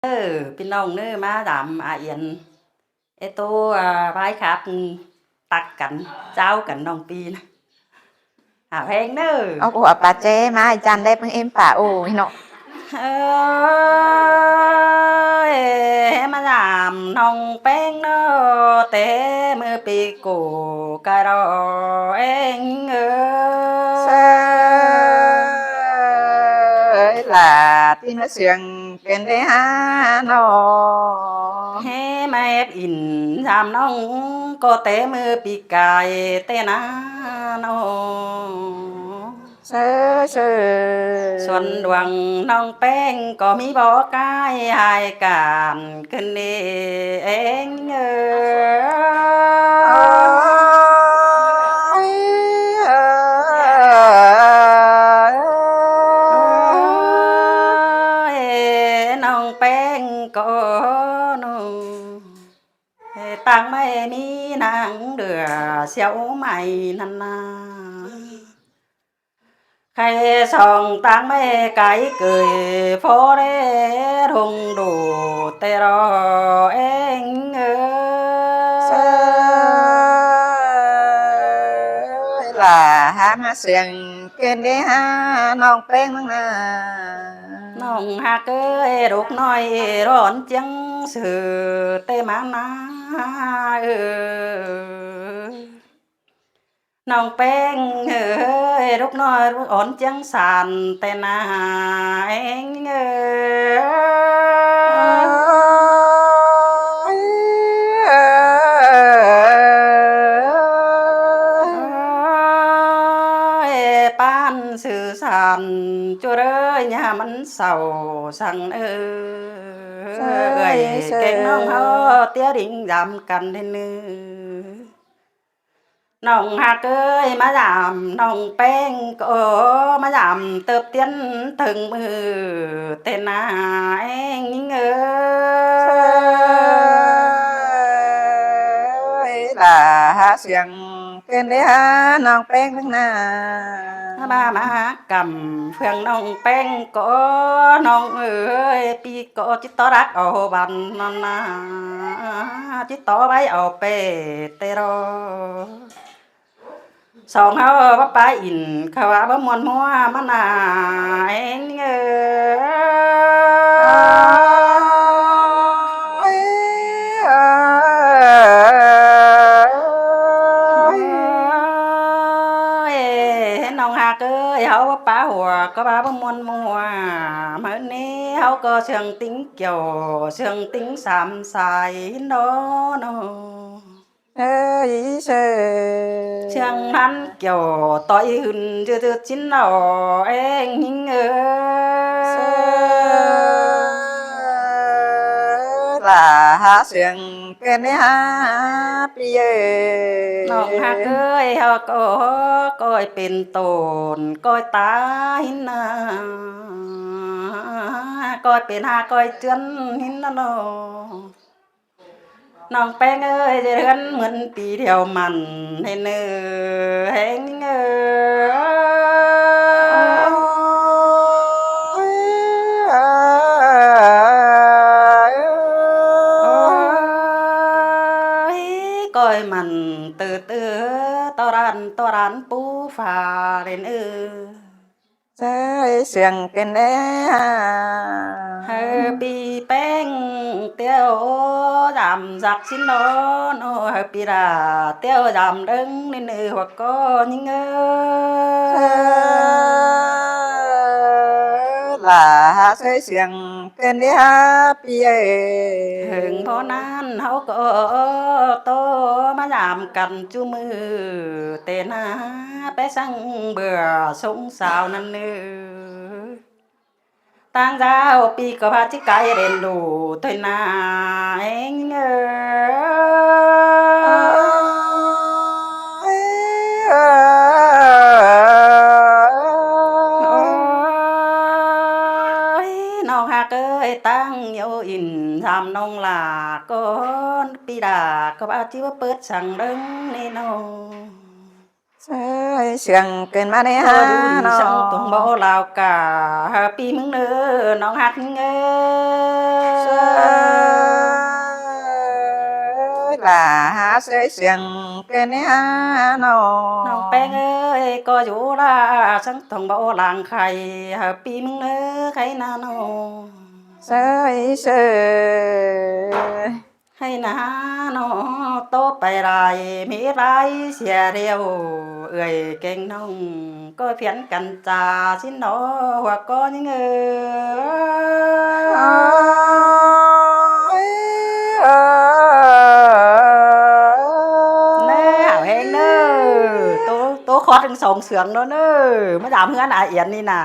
พี่น้องเน้อมาดำเอียนไอตัวพายครับตักกันเจ้ากันน้องปีนะเพลงเน้อเอากูเอาปลาเจ้มาไอ้จันได้เพิ่งเอ็มป่าโอ้ยเนาะเอ้ยมาดำน้องแป้งเน้อเต้มือปีกูกะรอเองเซยล่ะที่มาเสียงเป็นได้ฮะเนาะมาเอฟอินทำน้องก็เต้มือปีกายเต้นาน้องเซเซส่วนดวงน้องแป้งก็มีบอกกายหายการขึ้นเองน้องแป้งก็น้องตังไม่มีนางเดือเสียวใหม่นันนาใครส่องตังไม่ไกลเกยโฟเรรงดูแต่รอเองล่ะหามาเสียงเป็นได้ฮะน้องเพลงมั้งนะน้องหากลูกน้อยร้อนจังสื่อเตมานาน้องแป้งลูกน้อยร้อนจังสานแต่นาเองปานสื่อสารจุเรยยามันเศร้าสั่งเก่งน้องเฮาเตี้ยดิ่งดำกันเด้นึน้องหักมาดำน้องแป้งก็มาดำเติบเตี้ยนถึงมือเต้นนาเองล่ะหาเสียงเป็นได้ฮะน้องเพลงมั้งนะมากำเพื่องน้องแป้งก็น้องปีก็จิตตรักเอาบันนันนาจิตตไว้เอาเปเตรอสองเฮาบ่ไปอินเขาว่าบ่ม่วนมัวมันน่าเองน้องหักเฮาบ่ป้าหัวก็ว่าบ่ม่วนมัวมื้อนี้เฮาก็เชิงติ้งเกี่ยวเชิงติ้งสามสายเนาะเซChẳng hắn kiểu tội hừng chưa chín nào anh hình là há xiềng cái này há biaน้องหักเฮาก็ก้อยเป็นตนก้อยตาหินนาก้อยเป็นหาก้อยเจือนหินนาน้องแป้งจะเดือนเหมือนปีเดียวมันให้เนื้อแห้งcoi mình từ từ to ran pu phà đếnใช่เสียงเป็นแน่ปีแป้งเตี้ยวดำgiặc xin nóปีlà ตี้ยวดำđứng nên hoặc có những làใช่เสียงเป็นแน่ฮะปีhừng phó nan hấu có tô má làm cầm chú mưa tên bé sang bừa súng xào năn nữ tăng ra pi có ba chiếc cái đèn đủ thôi na anhน้องหักตั้งโยอินทำน้องลาก้อนปีดาก็บ้าที่ว่าเปิดสั่งเริงนี่น้องใช่เสียงเกินมาได้ฮะดูน้อสั่งตรงบ่ลาวกาปีมึงเนื้อน้องหักเงใช่ là há sơi xiềng cái này há nó น้องแป้งเอ้ยก็อยู่ล่าฉันต้องบ่ลางไข่ปีมึงเอ้อไข่นาโน sơi sơi ให้นาโนโตไปไรมีไรเสียเดียวเอ่ยเก่งน้องก็เพียนกันจ่าชินโนหัวก็ยังเออ ôi แน่หาเพลงเนอตัวคอถึงสองเสืองเนอะเนอมาดามเฮือนอาเอียนนี่น่ะ